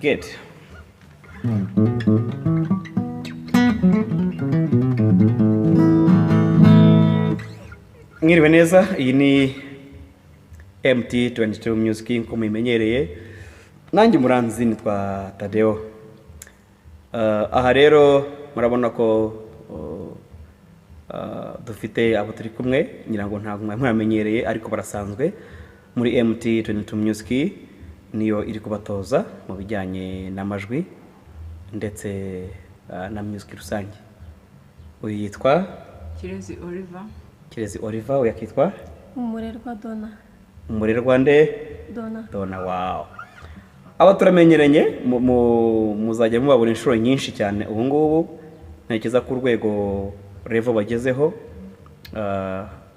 good. Mwiriwe neza, iyi ni MT22 music nko mumenyereye. Nanjye muranzi nitwa Tadeo. Aha rero murabona ko dufite abo turi kumwe, nyirango ntabwo mwamenyereye ariko barasanzwe muri MT22 music niyo iri kubatoza mu bijyanye n'amajwi ndetse na music rusange. Uyu yitwa Kirezi Oliver, uyakitwa Umurerwa Dona. Umurerwa nde? Dona. Wow. Aba turamenyeranye muzajya mubabona inshuro nyinshi cyane ubu ngubu. Ntekereza ku rwego revo bagezeho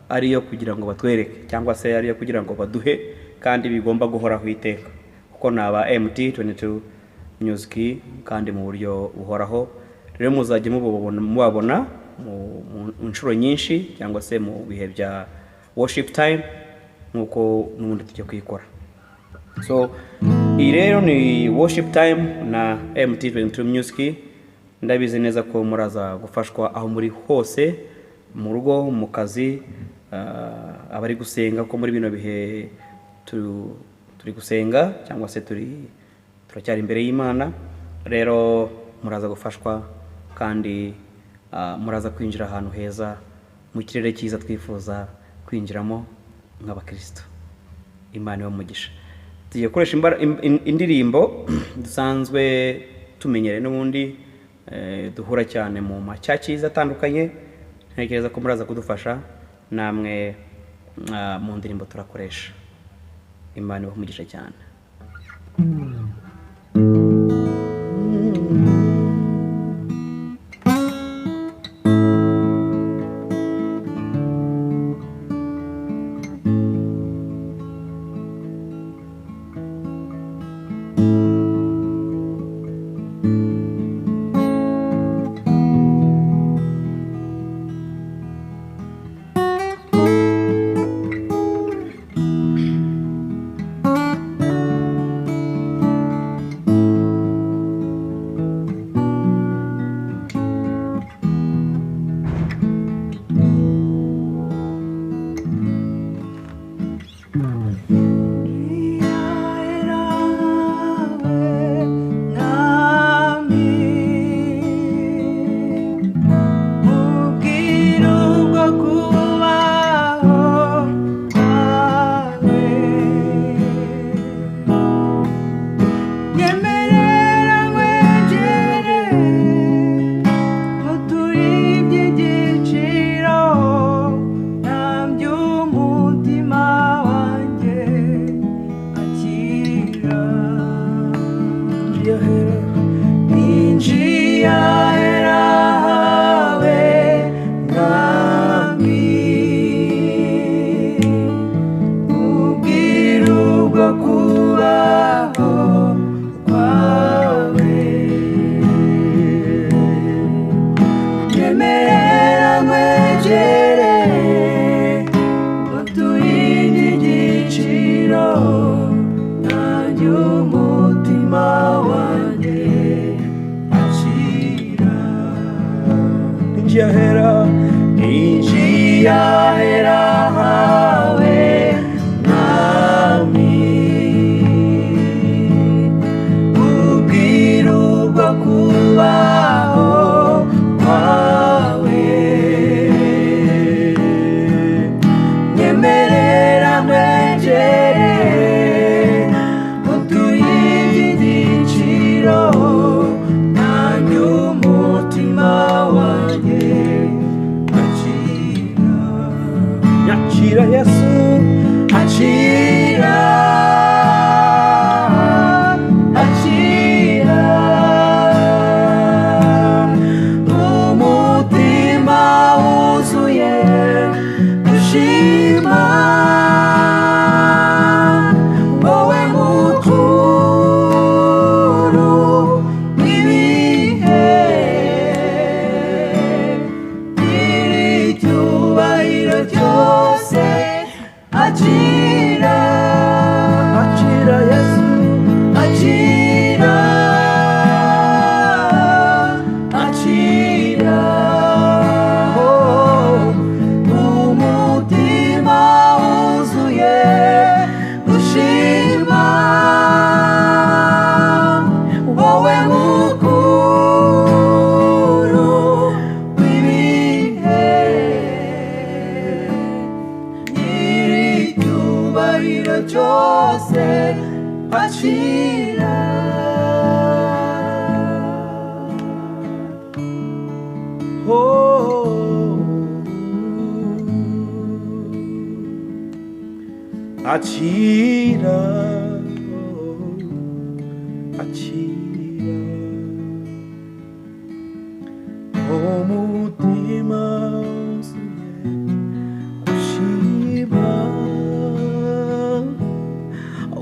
ariyo kugira ngo batwereke cyangwa se ariyo kugira ngo baduhe kandi bigomba guhoraho iteka kuko naba MT22 music kandi mu buryo buhoraho. Rero muzajya mubabona mu inshuro nyinshi cyangwa se mu bihe bya worship time nkuko n'ubundi tujya kwikora. So iyi rero ni worship time na MT22 music. Ndabizi neza ko muraza gufashwa aho muri hose, mu rugo, mu kazi, abari gusenga ko muri bino bihe turi gusenga cyangwa se turacyari imbere y'Imana. Rero muraza gufashwa kandi muraza kwinjira ahantu heza mu kirere cyiza twifuza kwinjiramo nk'abakristo. Imana y'umugisha. Tugiye gukoresha indirimbo dusanzwe tumenyereye n'ubundi duhura cyane mu macyakiza atandukanye. Ntekereza ko muraza kudufasha namwe mu ndirimbo turakoresha. Imana y'umugisha cyane. Achira Yesu, achira icyubahiro cyose akira. Akira, akira, umutima wuzuye gushima,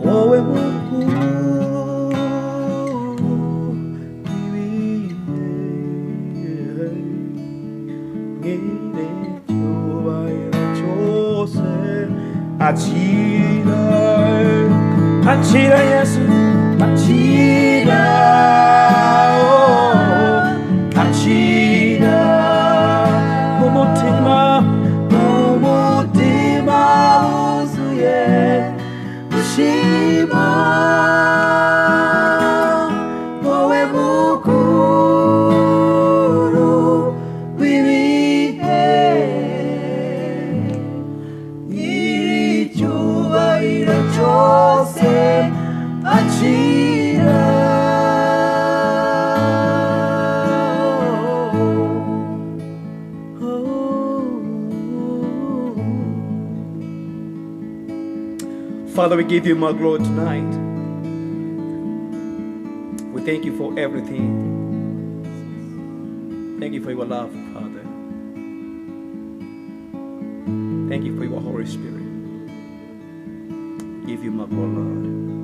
wowe mukuru w'ibihe, nyiri icyubahiro cyose akira, akira Yesu, akira, oh, akira, umutima wuzuye gushima, wowe mukuru w'ibihe, nyiri icyubahiro cyose akira. Father, we give you more glory tonight. We thank you for everything. Thank you for your love, Father. Thank you for your Holy Spirit. Give you more glory, Lord.